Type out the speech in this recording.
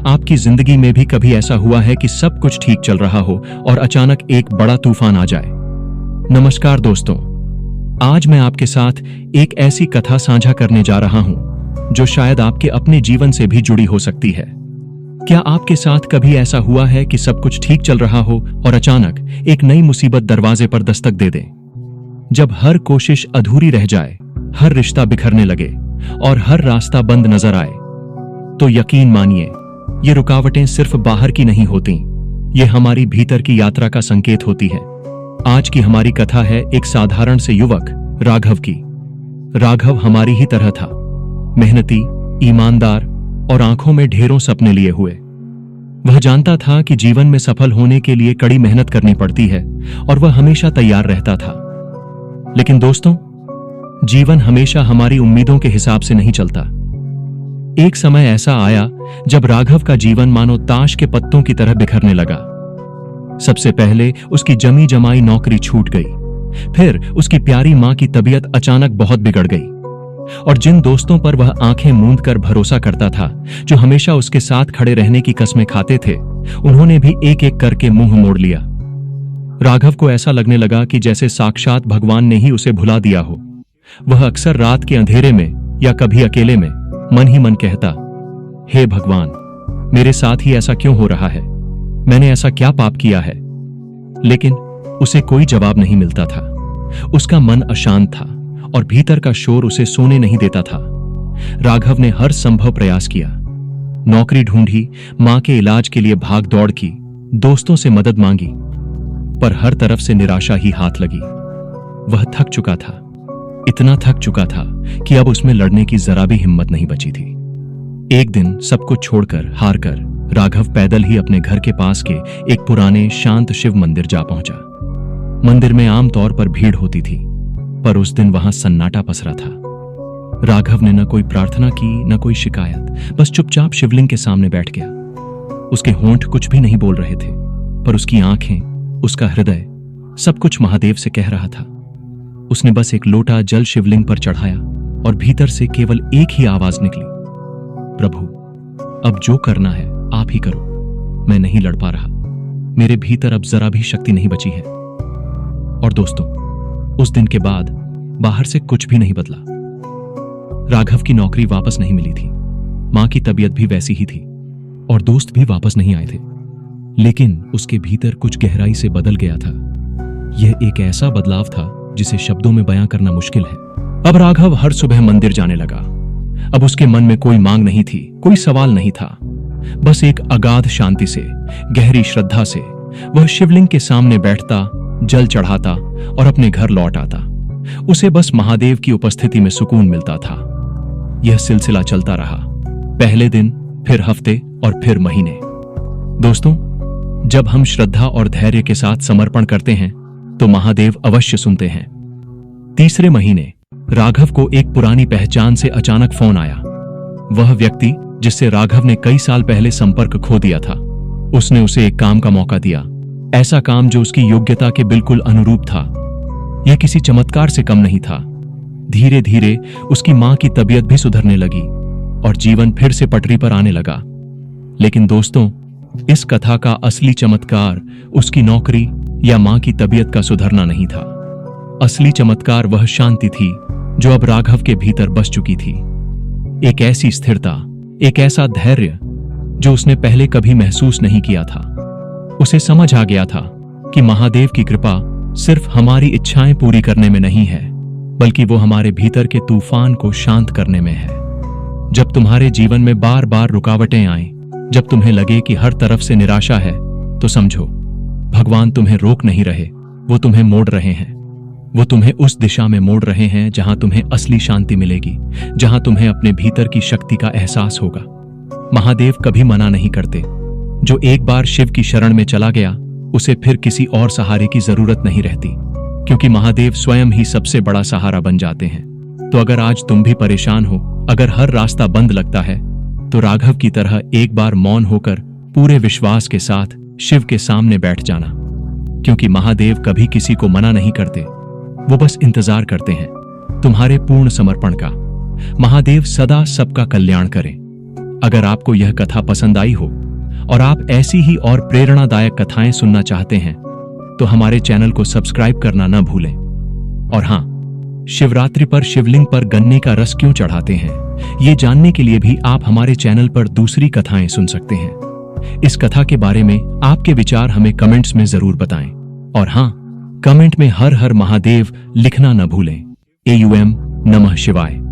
आपकी जिंदगी में भी कभी ऐसा हुआ है कि सब कुछ ठीक चल रहा हो और अचानक एक बड़ा तूफान आ जाए? नमस्कार दोस्तों, आज मैं आपके साथ एक ऐसी कथा साझा करने जा रहा हूं जो शायद आपके अपने जीवन से भी जुड़ी हो सकती है। क्या आपके साथ कभी ऐसा हुआ है कि सब कुछ ठीक चल रहा हो और अचानक एक नई मुसीबत दरवाजे पर दस्तक दे दे? जब हर कोशिश अधूरी रह जाए, हर रिश्ता बिखरने लगे और हर रास्ता बंद नजर आए, तो यकीन मानिए, ये रुकावटें सिर्फ बाहर की नहीं होती, ये हमारी भीतर की यात्रा का संकेत होती है। आज की हमारी कथा है एक साधारण से युवक राघव की। राघव हमारी ही तरह था, मेहनती, ईमानदार और आंखों में ढेरों सपने लिए हुए। वह जानता था कि जीवन में सफल होने के लिए कड़ी मेहनत करनी पड़ती है और वह हमेशा तैयार रहता था। लेकिन दोस्तों, जीवन हमेशा हमारी उम्मीदों के हिसाब से नहीं चलता। एक समय ऐसा आया जब राघव का जीवन मानो ताश के पत्तों की तरह बिखरने लगा। सबसे पहले उसकी जमी जमाई नौकरी छूट गई, फिर उसकी प्यारी मां की तबीयत अचानक बहुत बिगड़ गई और जिन दोस्तों पर वह आंखें मूंद कर भरोसा करता था, जो हमेशा उसके साथ खड़े रहने की कसमें खाते थे, उन्होंने भी एक एक करके मुंह मोड़ लिया। राघव को ऐसा लगने लगा कि जैसे साक्षात भगवान ने ही उसे भुला दिया हो। वह अक्सर रात के अंधेरे में या कभी अकेले में मन ही मन कहता, हे भगवान, मेरे साथ ही ऐसा क्यों हो रहा है? मैंने ऐसा क्या पाप किया है? लेकिन उसे कोई जवाब नहीं मिलता था। उसका मन अशांत था और भीतर का शोर उसे सोने नहीं देता था। राघव ने हर संभव प्रयास किया, नौकरी ढूंढी, मां के इलाज के लिए भाग दौड़ की, दोस्तों से मदद मांगी, पर हर तरफ से निराशा ही हाथ लगी। वह थक चुका था, इतना थक चुका था कि अब उसमें लड़ने की जरा भी हिम्मत नहीं बची थी। एक दिन सब कुछ छोड़कर, हारकर, राघव पैदल ही अपने घर के पास के एक पुराने शांत शिव मंदिर जा पहुंचा। मंदिर में आमतौर पर भीड़ होती थी, पर उस दिन वहां सन्नाटा पसरा था। राघव ने न कोई प्रार्थना की, न कोई शिकायत, बस चुपचाप शिवलिंग के सामने बैठ गया। उसके होंठ कुछ भी नहीं बोल रहे थे, पर उसकी आंखें, उसका हृदय, सब कुछ महादेव से कह रहा था। उसने बस एक लोटा जल शिवलिंग पर चढ़ाया और भीतर से केवल एक ही आवाज निकली, प्रभु, अब जो करना है आप ही करो, मैं नहीं लड़ पा रहा, मेरे भीतर अब जरा भी शक्ति नहीं बची है। और दोस्तों, उस दिन के बाद बाहर से कुछ भी नहीं बदला। राघव की नौकरी वापस नहीं मिली थी, मां की तबीयत भी वैसी ही थी और दोस्त भी वापस नहीं आए थे। लेकिन उसके भीतर कुछ गहराई से बदल गया था। यह एक ऐसा बदलाव था जिसे शब्दों में बयां करना मुश्किल है। अब राघव हर सुबह मंदिर जाने लगा। अब उसके मन में कोई मांग नहीं थी, कोई सवाल नहीं था, बस एक अगाध शांति से, गहरी श्रद्धा से वह शिवलिंग के सामने बैठता, जल चढ़ाता और अपने घर लौट आता। उसे बस महादेव की उपस्थिति में सुकून मिलता था। यह सिलसिला चलता रहा, पहले दिन, फिर हफ्ते और फिर महीने। दोस्तों, जब हम श्रद्धा और धैर्य के साथ समर्पण करते हैं तो महादेव अवश्य सुनते हैं। तीसरे महीने राघव को एक पुरानी पहचान से अचानक फोन आया। वह व्यक्ति जिससे राघव ने कई साल पहले संपर्क खो दिया था, उसने उसे एक काम का मौका दिया, ऐसा काम जो उसकी योग्यता के बिल्कुल अनुरूप था। यह किसी चमत्कार से कम नहीं था। धीरे धीरे उसकी मां की तबीयत भी सुधरने लगी और जीवन फिर से पटरी पर आने लगा। लेकिन दोस्तों, इस कथा का असली चमत्कार उसकी नौकरी या मां की तबीयत का सुधरना नहीं था। असली चमत्कार वह शांति थी जो अब राघव के भीतर बस चुकी थी। एक ऐसी स्थिरता, एक ऐसा धैर्य जो उसने पहले कभी महसूस नहीं किया था। उसे समझ आ गया था कि महादेव की कृपा सिर्फ हमारी इच्छाएं पूरी करने में नहीं है, बल्कि वो हमारे भीतर के तूफान को शांत करने में है। जब तुम्हारे जीवन में बार बार रुकावटें आएं, जब तुम्हें लगे कि हर तरफ से निराशा है, तो समझो, भगवान तुम्हें रोक नहीं रहे, वो तुम्हें मोड़ रहे हैं। वो तुम्हें उस दिशा में मोड़ रहे हैं जहां तुम्हें असली शांति मिलेगी, जहां तुम्हें अपने भीतर की शक्ति का एहसास होगा। महादेव कभी मना नहीं करते। जो एक बार शिव की शरण में चला गया, उसे फिर किसी और सहारे की जरूरत नहीं रहती, क्योंकि महादेव स्वयं ही सबसे बड़ा सहारा बन जाते हैं। तो अगर आज तुम भी परेशान हो, अगर हर रास्ता बंद लगता है, तो राघव की तरह एक बार मौन होकर पूरे विश्वास के साथ शिव के सामने बैठ जाना, क्योंकि महादेव कभी किसी को मना नहीं करते, वो बस इंतजार करते हैं तुम्हारे पूर्ण समर्पण का। महादेव सदा सबका कल्याण करें। अगर आपको यह कथा पसंद आई हो और आप ऐसी ही और प्रेरणादायक कथाएं सुनना चाहते हैं तो हमारे चैनल को सब्सक्राइब करना न भूलें। और हां, शिवरात्रि पर शिवलिंग पर गन्ने का रस क्यों चढ़ाते हैं, ये जानने के लिए भी आप हमारे चैनल पर दूसरी कथाएं सुन सकते हैं। इस कथा के बारे में आपके विचार हमें कमेंट्स में जरूर बताएं। और हां, कमेंट में हर हर महादेव लिखना न भूलें। AUM नमः शिवाय।